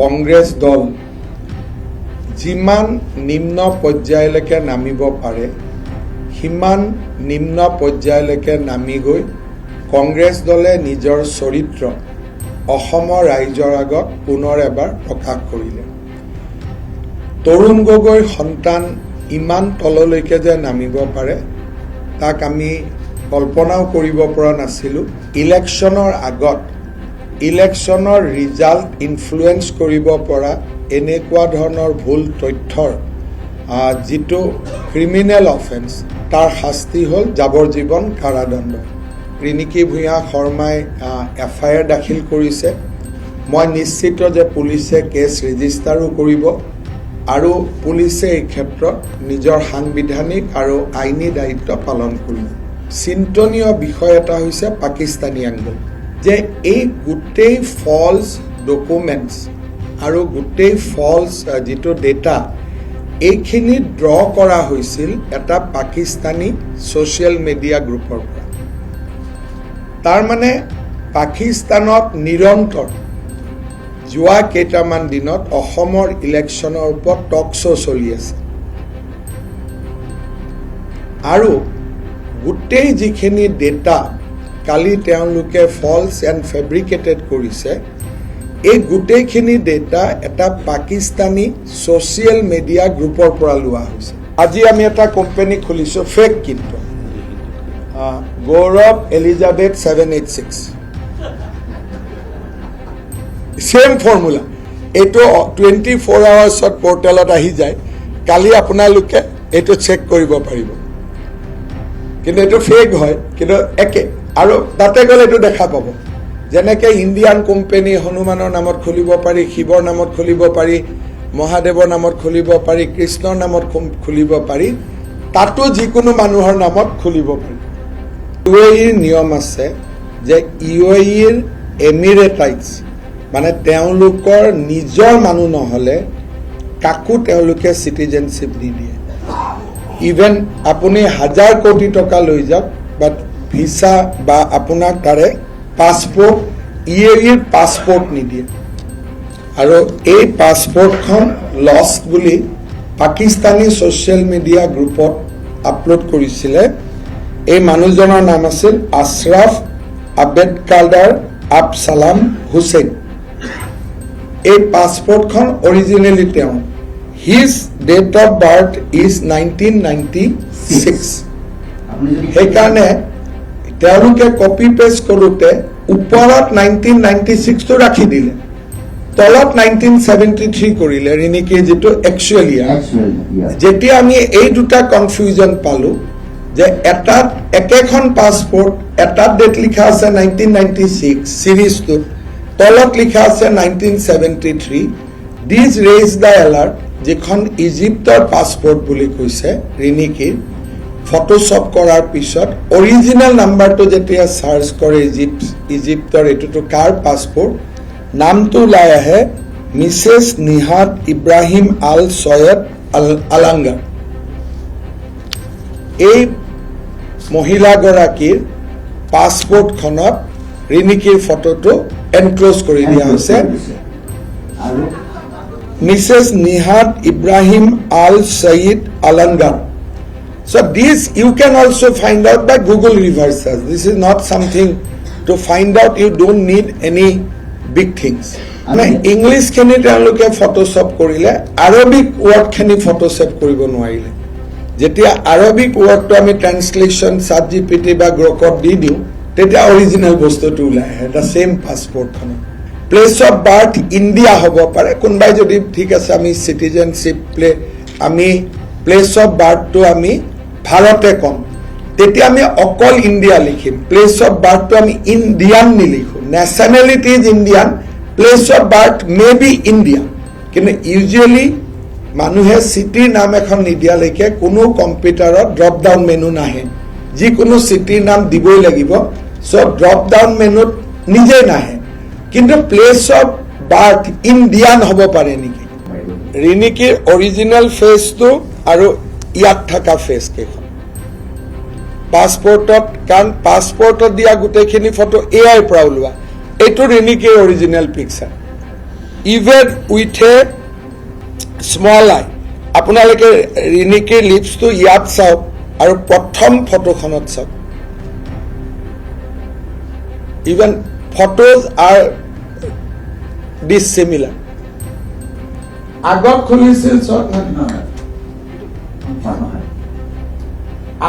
কংগ্ৰেছ দল যিমান নিম্ন পৰ্যায়লৈকে নামিব পাৰে সিমান নিম্ন পৰ্যায়লৈকে নামি গৈ কংগ্ৰেছ দলে নিজৰ চৰিত্ৰ অসমৰ ৰাইজৰ আগত পুনৰ এবাৰ প্ৰকাশ কৰিলে। তৰুণ গগৈৰ সন্তান ইমান তললৈকে যে নামিব পাৰে তাক আমি কল্পনাও কৰিব পৰা নাছিলোঁ। ইলেকশ্যনৰ আগত ইলেকশ্যনৰ ৰিজাল্ট ইনফ্লুৱেঞ্চ কৰিব পৰা এনেকুৱা ধৰণৰ ভুল তথ্যৰ যিটো ক্ৰিমিনেল অফেন্স তাৰ শাস্তি হ'ল যাৱজ্জীৱন কাৰাদণ্ড। ৰিণিকী ভূঞা শৰ্মাই FIR দাখিল কৰিছে। মই নিশ্চিত যে পুলিচে কেছ ৰেজিষ্টাৰো কৰিব আৰু পুলিচে এই ক্ষেত্ৰত নিজৰ সাংবিধানিক আৰু আইনী দায়িত্ব পালন কৰিব। চিন্তনীয় বিষয় এটা হৈছে পাকিস্তানী এংগল, যে এই গোটেই ফলছ ডকুমেণ্টছ আৰু গোটেই ফলছ যিটো ডেটা এইখিনি ড্ৰ কৰা হৈছিল এটা পাকিস্তানী ছ'চিয়েল মিডিয়া গ্ৰুপৰ পৰা। তাৰমানে পাকিস্তানত নিৰন্তৰ যোৱা কেইটামান দিনত অসমৰ ইলেকশ্যনৰ ওপৰত টক শ্ব' চলি আছে আৰু গোটেই যিখিনি ডেটা কালি তেওঁলোকে ফলছ এণ্ড ফেব্ৰিকেটেড কৰিছে এই গোটেইখিনি ডেটা এটা পাকিস্তানী ছ'চিয়েল মিডিয়া গ্ৰুপৰ পৰা লোৱা হৈছে। আজি আমি এটা কোম্পানী খুলিছোঁ, ফেক কিন্তু গৌৰৱ এলিজাবেথ 786 ছেম ফৰ্মুলা। এইটো 24 আৱাৰ্ছত পৰ্টেলত আহি যায়। কালি আপোনালোকে এইটো চেক কৰিব পাৰিব, কিন্তু এইটো ফেক হয়, কিন্তু একে। আৰু তাতে গ'লে এইটো দেখা পাব, যেনেকৈ ইণ্ডিয়ান কোম্পানী হনুমানৰ নামত খুলিব পাৰি, শিৱৰ নামত খুলিব পাৰি, মহাদেৱৰ নামত খুলিব পাৰি, কৃষ্ণৰ নামত খুলিব পাৰি, তাতো যিকোনো মানুহৰ নামত খুলিব পাৰি। UAEৰ নিয়ম আছে যে UAEৰ এমিৰেটাইটছ মানে তেওঁলোকৰ নিজৰ মানুহ নহ'লে কাকো তেওঁলোকে চিটিজেনশ্বিপ নিদিয়ে। ইভেন আপুনি 1000 কোটি টকা লৈ যাওক বাট ভিছা বা আপোনাৰ তাৰে পাছপৰ্ট UAEৰ পাছপৰ্ট নিদিয়ে। আৰু এই পাছপৰ্টখন লষ্ট বুলি পাকিস্তানী ছ'চিয়েল মিডিয়া গ্ৰুপত আপলোড কৰিছিলে। এই মানুহজনৰ নাম আছিল আছৰাফ আবেদকাদাৰ আবছালাম হুছেইন। এই পাছপৰ্টখন অৰিজিনেলি তেওঁ, his date of birth is 1996। সেইকাৰণে তেওঁলোকে কপি পেষ্ট কৰোঁতে ওপৰত 1996টো ৰাখি দিলে, তলত 1973 কৰিলে ৰিণিকীৰ যিটো একচুৱেল ইয়াৰ। যেতিয়া আমি এই দুটা কনফিউজন পালোঁ যে এটাত একেখন পাছপৰ্ট, এটাত ডেট লিখা আছে 1996 চিৰিজটোত, তলত লিখা আছে 1973, দিছ ৰেইজ দ্য এলাৰ্ট। যিখন ইজিপ্তৰ পাছপৰ্ট বুলি কৈছে ৰিণিকীৰ, ফটোশ্বপ কৰাৰ পিছত অৰিজিনেল নাম্বাৰটো যেতিয়া চাৰ্চ কৰে ইজিপ্তৰ এইটোতো কাৰ পাছপৰ্ট, নামটো ওলাই আহে Mrs Nihat Ibrahim Al Sayed আলাংগাৰ। এই মহিলাগৰাকীৰ পাছপৰ্টখনত ৰিণিকীৰ ফটোটো এনক্ল'জ কৰি দিয়া হৈছে, Mrs Nihat Ibrahim Al Sayed আলাংগাৰ। So this you can also find out by Google reverse search. This is not something to find out. You don't need any big things. English khini তেওঁলোকে Photoshop কৰিলে, Arabic word খিনি Photoshop কৰিব নোৱাৰিলে। যেতিয়া Arabic ৱৰ্ডটো আমি translation ChatGPT বা গ্ৰকত দি দিওঁ তেতিয়া অৰিজিনেল বস্তুটো ওলাই আহে এটা ছেম পাছপৰ্টখনত। প্লেচ অফ বাৰ্থ ইণ্ডিয়া হ'ব পাৰে, কোনোবাই যদি ঠিক আছে আমি চিটিজেনশ্বিপ আমি প্লেচ অফ বাৰ্থটো আমি ভাৰতে ক'ম, তেতিয়া আমি অকল ইণ্ডিয়া লিখিম। প্লেচ অফ বাৰ্থটো আমি ইণ্ডিয়ান নিলিখোঁ। Nationality is Indian, place of birth may be India. কিন্তু ইউজুৱেলি মানুহে চিটিৰ নাম এখন নিদিয়ালৈকে কোনো কম্পিউটাৰত ড্ৰপ ডাউন মেনু নাহে। যিকোনো চিটিৰ নাম দিবই লাগিব, চ' ড্ৰপ ডাউন মেনুত নিজেই নাহে। কিন্তু প্লেচ অফ বাৰ্থ ইণ্ডিয়ান হ'ব পাৰে নেকি? ৰিণিকীৰ অৰিজিনেল ফেচটো আৰু ইয়াত থকা ফেচ কেইখন পাছপৰ্টত, কাৰণ পাছপৰ্টত দিয়া গোটেইখিনি ফটো AI পৰা ওলোৱা, এইটো ৰিণিকীৰ original picture. Even with a small eye আপোনালোকে ৰিণিকীৰ লিপছটো ইয়াত চাওক আৰু প্ৰথম ফটোখনত চাওক ইভেন ফটোজ আৰ ডিছিমিলাৰ আগত খুলিছিল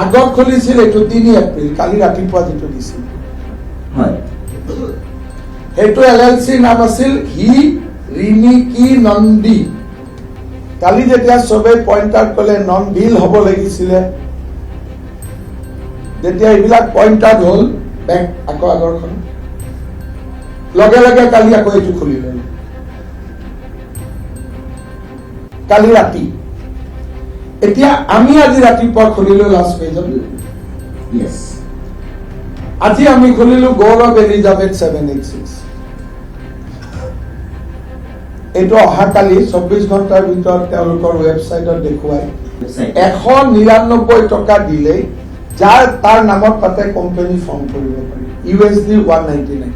আগত খুলিছিল এইটো 3 এপ্ৰিল কালি ৰাতিপুৱা যিটো দিছিল সেইটো LLCৰ নাম আছিল হি ৰিণিকী নন্দী কালি যেতিয়া সবে পইণ্ট আউট কলে নন বিল হ'ব লাগিছিলে যেতিয়া এইবিলাক পইণ্ট আউট হ'ল বেংক আকৌ আগৰখন লগে লগে কালি আকৌ এইটো খুলি ললে কালি ৰাতি এতিয়া আমি আজি ৰাতিপুৱা খুলিলো লাষ্ট পেজত আজি আমি খুলিলো গৌৰৱ এলিজাবেথ 786 এইটো অহাকালি 24 ঘণ্টাৰ ভিতৰত তেওঁলোকৰ ৱেবছাইটত দেখুৱাই 199 টকা দিলে যাৰ তাৰ নামত তাতে কোম্পানী ফৰ্ম কৰিব পাৰি USD 199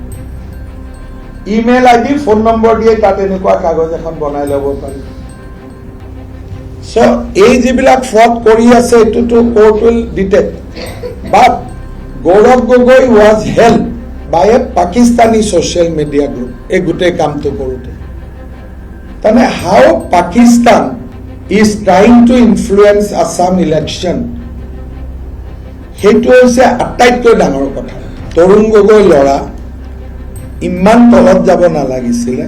email ID phone number দিয়ে তাত এনেকুৱা কাগজ এখন বনাই ল'ব পাৰি সো এই যিবিলাক ফ্ৰড কৰি আছে এইটোতো court will detect but Gaurav Gogoi was helped by a Pakistani social media group এই গোটেই কামটো কৰোঁতে তানে how Pakistan is trying to influence Assam election সেইটো হৈছে আটাইতকৈ ডাঙৰ কথা তৰুণ গগৈ লৰা ইমান তলত যাব নালাগিছিলে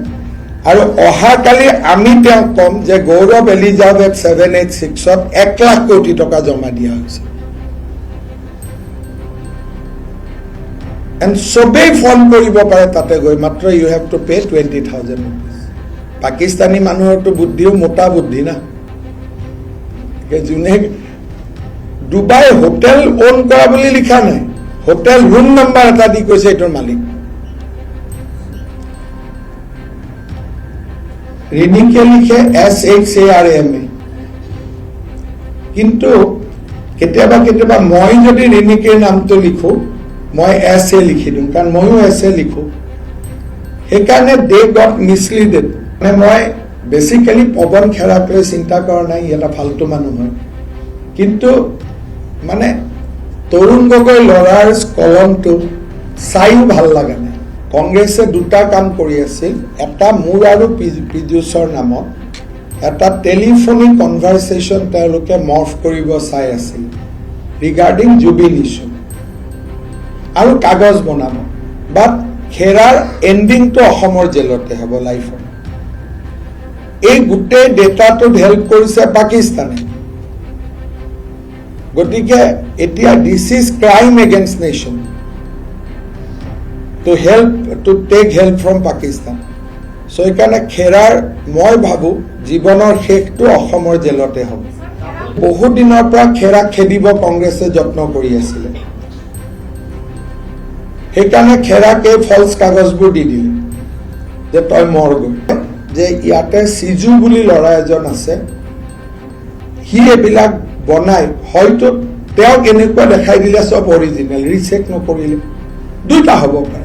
আৰু অহাকালি আমি তেওঁ কম যে গৌৰৱ এলিজাবেথ 786ত 1 লাখ কোটি টকা জমা দিয়া হৈছে and সবেই ফোন কৰিব পাৰে তাতে গৈ মাত্ৰ you have to pay 20,000 rupees Pakistani মানুহৰটো বুদ্ধিও মোটা বুদ্ধি না যোনে ডুবাই হোটেল ওন কৰা বুলি লিখা নাই হোটেল ৰুম নাম্বাৰ এটা দি কৈছে এইটোৰ মালিক ৰিণিকে লিখে SHARMA কিন্তু কেতিয়াবা কেতিয়াবা মই যদি ৰিণিকেৰ নামটো লিখো মই SA লিখি দিওঁ কাৰণ ময়ো SA লিখো সেইকাৰণে দে গট মিছলিডেড মানে মই বেসিক্যালি পবন খেৰাক লৈ চিন্তা কৰা নাই এটা ফালতু মানুহ হয় কিন্তু মানে তৰুণ গগৈ লৰাৰ কলমটো চাইও ভাল লাগা নাই কংগ্ৰেছে দুটা কাম কৰি আছিল এটা মোৰ আৰু পিজুছৰ নামত এটা টেলিফোনিক কনভাৰসেশন তেওঁলোকে মৰ্ফ কৰিব চাই আছিল ৰিগাৰ্ডিং জুবিন ইস্যু আৰু কাগজ বনাব বাট খেৰাৰ এন্ডিংটো অসমৰ জেলতে হ'ব লাইফৰ এই গোটেই ডেটাটো হেল্প কৰিছে পাকিস্তানে গতিকে এতিয়া this is crime against nation to take help from Pakistan so এইকাৰণে খেৰাৰ মই ভাবো জীৱনৰ শেষটো অসমৰ জেলতে হ'ব বহু দিনৰ পৰা খেৰা খেদিব কংগ্ৰেছে যত্ন কৰি আছিল সেইকাৰণে খেৰাকে ফলছ কাগজবোৰ দি দিলে যে তই মৰ গৈ যে ইয়াতে সিজু বুলি লৰা এজন আছে হি এবিলাক বনাই হয়তো তেওঁ এনেকুৱা দেখাই দিলে সব অৰিজিনাল ৰিচেক নকৰিলে দুটা হ'ব পাৰে